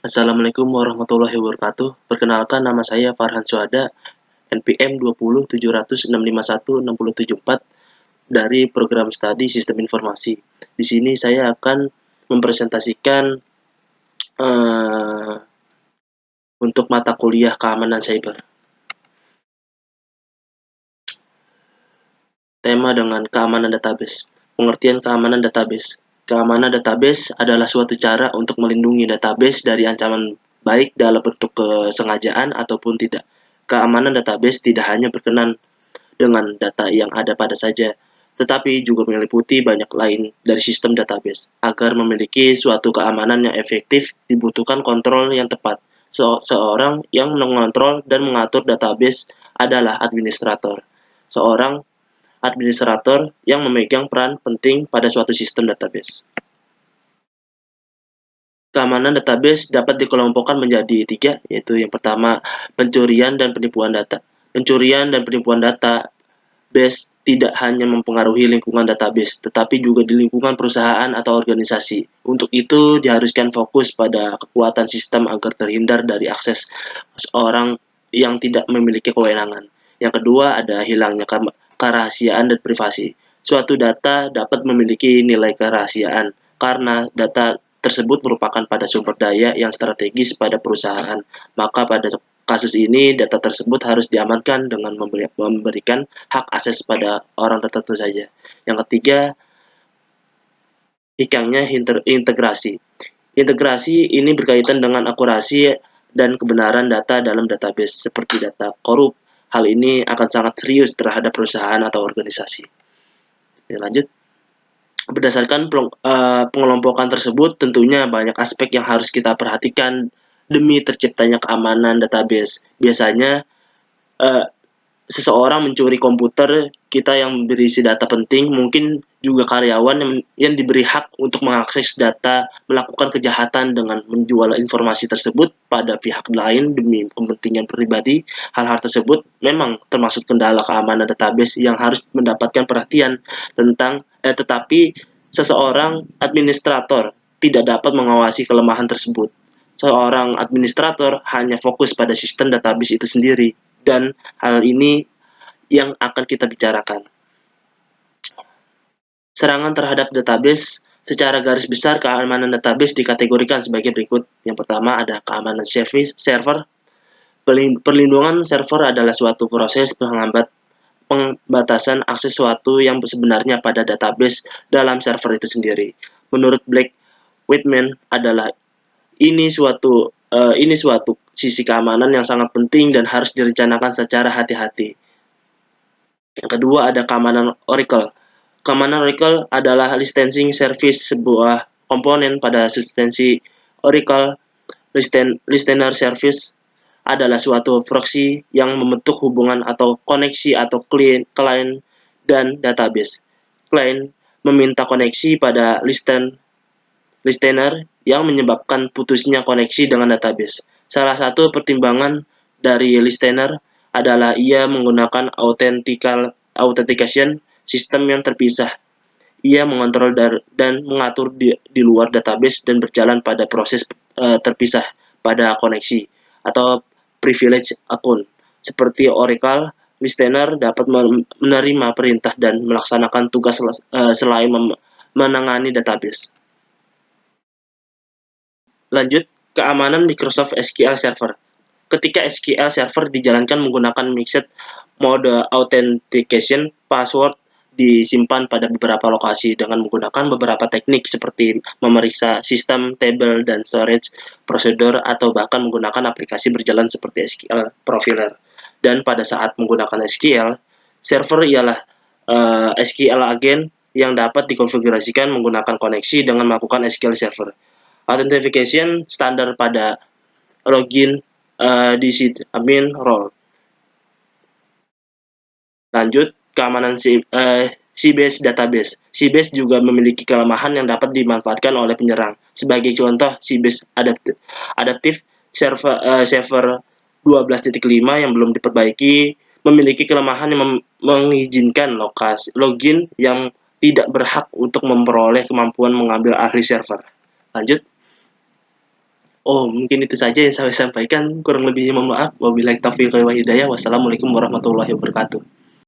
Assalamualaikum warahmatullahi wabarakatuh. Perkenalkan, nama saya Farhan Suhada, NPM 20 706516074 dari program studi Sistem Informasi. Di sini saya akan mempresentasikan eh, untuk mata kuliah keamanan cyber. Tema dengan keamanan database. Pengertian keamanan database. Keamanan database adalah suatu cara untuk melindungi database dari ancaman baik dalam bentuk kesengajaan ataupun tidak. Keamanan database tidak hanya berkenan dengan data yang ada pada saja, tetapi juga meliputi banyak lain dari sistem database. Agar memiliki suatu keamanan yang efektif, dibutuhkan kontrol yang tepat. Seorang yang mengontrol dan mengatur database adalah administrator. Seorang administrator yang memegang peran penting pada suatu sistem database. Keamanan database dapat dikelompokkan menjadi 3, yaitu yang pertama, pencurian dan penipuan data. Pencurian dan penipuan data base tidak hanya mempengaruhi lingkungan database, tetapi juga di lingkungan perusahaan atau organisasi. Untuk itu, diharuskan fokus pada kekuatan sistem agar terhindar dari akses orang yang tidak memiliki kewenangan. Yang kedua, ada hilangnya kerahasiaan dan privasi. Suatu data dapat memiliki nilai kerahasiaan karena data tersebut merupakan pada sumber daya yang strategis pada perusahaan. Maka pada kasus ini, data tersebut harus diamankan dengan memberikan hak akses pada orang tertentu saja. Yang ketiga, hilangnya integrasi. Integrasi ini berkaitan dengan akurasi dan kebenaran data dalam database, seperti data korup. Hal ini akan sangat serius terhadap perusahaan atau organisasi. Lanjut. Berdasarkan pengelompokan tersebut, tentunya banyak aspek yang harus kita perhatikan demi terciptanya keamanan database. Biasanya, seseorang mencuri komputer kita yang berisi data penting, mungkin juga karyawan yang diberi hak untuk mengakses data, melakukan kejahatan dengan menjual informasi tersebut pada pihak lain demi kepentingan pribadi. Hal-hal tersebut memang termasuk kendala keamanan database yang harus mendapatkan perhatian tetapi seseorang administrator tidak dapat mengawasi kelemahan tersebut. Seorang administrator hanya fokus pada sistem database itu sendiri, dan hal ini yang akan kita bicarakan. Serangan terhadap database. Secara garis besar, keamanan database dikategorikan sebagai berikut. Yang pertama ada keamanan server. Perlindungan server adalah suatu proses pembatasan akses sesuatu yang sebenarnya pada database dalam server itu sendiri. Menurut Blake Whitman adalah ini suatu sisi keamanan yang sangat penting dan harus direncanakan secara hati-hati. Yang kedua ada keamanan Oracle. Keamanan Oracle adalah licensing service, sebuah komponen pada substansi Oracle. Listener service adalah suatu proxy yang membentuk hubungan atau koneksi atau client dan database. Client meminta koneksi pada listener yang menyebabkan putusnya koneksi dengan database. Salah satu pertimbangan dari listener adalah ia menggunakan authentication sistem yang terpisah. Ia mengontrol dan mengatur di luar database dan berjalan pada proses terpisah pada koneksi atau privilege akun. Seperti Oracle, listener dapat menerima perintah dan melaksanakan tugas selain menangani database. Lanjut, keamanan Microsoft SQL Server. Ketika SQL Server dijalankan menggunakan mixed mode authentication, password disimpan pada beberapa lokasi dengan menggunakan beberapa teknik seperti memeriksa sistem, table, dan storage prosedur, atau bahkan menggunakan aplikasi berjalan seperti SQL Profiler. Dan pada saat menggunakan SQL Server ialah SQL agent yang dapat dikonfigurasikan menggunakan koneksi dengan melakukan SQL Server. Authentication standar pada login di admin role. Lanjut, keamanan Sybase database. Sybase juga memiliki kelemahan yang dapat dimanfaatkan oleh penyerang. Sebagai contoh, Sybase adaptive server 12.5 yang belum diperbaiki memiliki kelemahan yang mengizinkan login yang tidak berhak untuk memperoleh kemampuan mengambil alih server. Lanjut. Oh, mungkin itu saja yang saya sampaikan. Kurang lebihnya mohon maaf. Wabillahi taufiq wal hidayah. Wassalamualaikum warahmatullahi wabarakatuh.